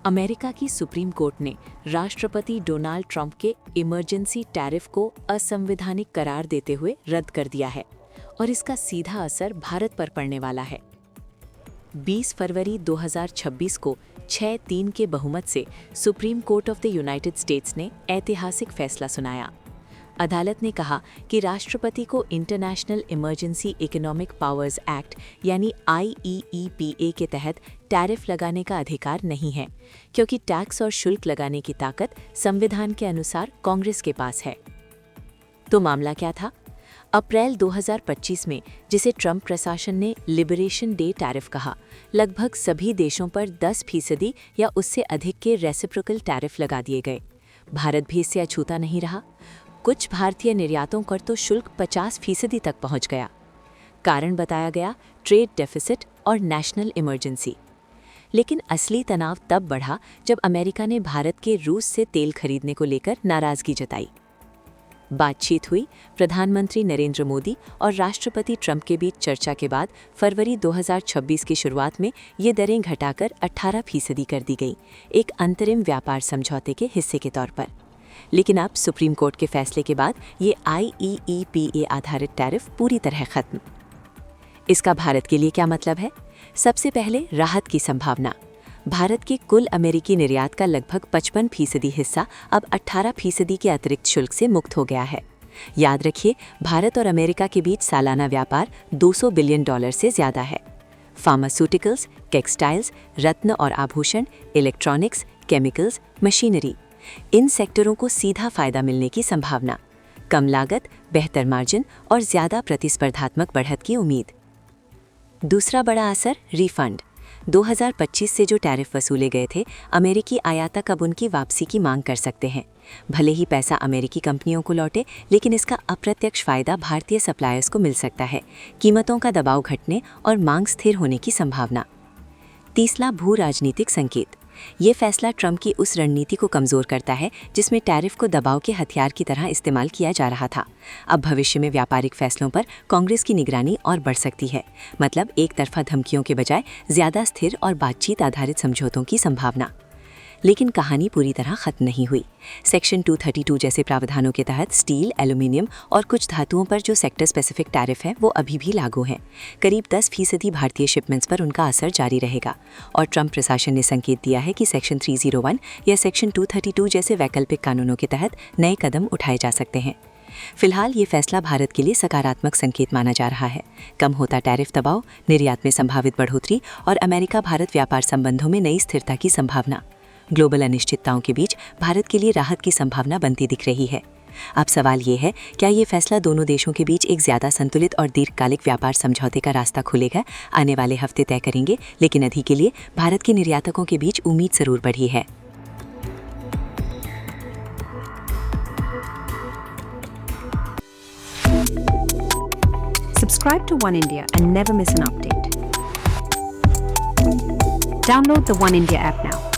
America की supreme court ने राष्ट्रपति डोनाल्ड ट्रंप के इमरजेंसी टैरिफ को असंवैधानिक करार देते हुए रद्द कर दिया है और इसका सीधा असर भारत पर पड़ने वाला है। 20 फरवरी 2026 को 6-3 के बहुमत से supreme court of the United states ने ऐतिहासिक फैसला सुनाया। अदालत ने कहा कि राष्ट्रपति को international emergency economic powers act यानी IEEPA के तहत टैरिफ लगाने का अधिकार नहीं है, क्योंकि टैक्स और शुल्क लगाने की ताकत संविधान के अनुसार कांग्रेस के पास है। तो मामला क्या था? अप्रैल 2025 में, जिसे ट्रंप प्रशासन ने लिबरेशन डे टैरिफ कहा, लगभग सभी देशों पर 10% या उससे अधिक के रेसिप्रोकल टैरिफ लगा दिए गए। भारत भी इससे अछूता नहीं रहा। कुछ भारतीय निर्यातों पर तो शुल्क 50% तक पहुंच गया। कारण बताया गया ट्रेड डेफिसिट और नेशनल इमरजेंसी। लेकिन असली तनाव तब बढ़ा जब अमेरिका ने भारत के रूस से तेल खरीदने को लेकर नाराजगी जताई। बातचीत हुई। प्रधानमंत्री नरेंद्र मोदी और राष्ट्रपति ट्रंप के बीच चर्चा के बाद फरवरी 2026 की शुरुआत में ये दरें घटाकर 18% कर दी गई, एक अंतरिम व्यापार समझौते के हिस्से के तौर पर। लेकिन अब सुप्रीम कोर्ट के फैसले के बाद ये IEEPA आधारित टैरिफ पूरी तरह खत्म। इसका भारत के लिए क्या मतलब है? सबसे पहले राहत की संभावना। भारत के कुल अमेरिकी निर्यात का लगभग 55% हिस्सा अब 18% के अतिरिक्त शुल्क से मुक्त हो गया है। याद रखिए, भारत और अमेरिका के बीच सालाना व्यापार $200 बिलियन से ज्यादा है। फार्मास्यूटिकल्स, टेक्सटाइल्स, रत्न और आभूषण, इलेक्ट्रॉनिक्स, केमिकल्स, मशीनरी, इन सेक्टरों को सीधा फायदा मिलने की संभावना। कम लागत, बेहतर मार्जिन और ज्यादा प्रतिस्पर्धात्मक बढ़त की उम्मीद। दूसरा बड़ा असर रिफंड। 2025 से जो टैरिफ वसूले गए थे, अमेरिकी आयातक अब उनकी वापसी की मांग कर सकते हैं। भले ही पैसा अमेरिकी कंपनियों को लौटे, लेकिन इसका अप्रत्यक्ष फायदा भारतीय सप्लायर्स को मिल सकता है। कीमतों का दबाव घटने और मांग स्थिर होने की संभावना। तीसरा भू राजनीतिक संकेत। ये फैसला ट्रंप की उस रणनीति को कमजोर करता है जिसमें टैरिफ को दबाव के हथियार की तरह इस्तेमाल किया जा रहा था। अब भविष्य में व्यापारिक फैसलों पर कांग्रेस की निगरानी और बढ़ सकती है। मतलब एक तरफा धमकियों के बजाय ज्यादा स्थिर और बातचीत आधारित समझौतों की संभावना। लेकिन कहानी पूरी तरह खत्म नहीं हुई। सेक्शन 232 जैसे प्रावधानों के तहत स्टील, एल्यूमिनियम और कुछ धातुओं पर जो सेक्टर स्पेसिफिक टैरिफ है, वो अभी भी लागू हैं। करीब 10% भारतीय शिपमेंट्स पर उनका असर जारी रहेगा। और ट्रंप प्रशासन ने संकेत दिया है कि सेक्शन 301 या सेक्शन 232 जैसे वैकल्पिक कानूनों के तहत नए कदम उठाए जा सकते हैं। फिलहाल ये फैसला भारत के लिए सकारात्मक संकेत माना जा रहा है। कम होता टैरिफ दबाव, निर्यात में संभावित बढ़ोतरी और अमेरिका भारत व्यापार संबंधों में नई स्थिरता की संभावना। ग्लोबल अनिश्चितताओं के बीच भारत के लिए राहत की संभावना बनती दिख रही है। अब सवाल ये है, क्या ये फैसला दोनों देशों के बीच एक ज्यादा संतुलित और दीर्घकालिक व्यापार समझौते का रास्ता खोलेगा? आने वाले हफ्ते तय करेंगे, लेकिन अभी के लिए भारत के निर्यातकों के बीच उम्मीद जरूर बढ़ी है। Subscribe to One India and never miss an update. Download the One India app now.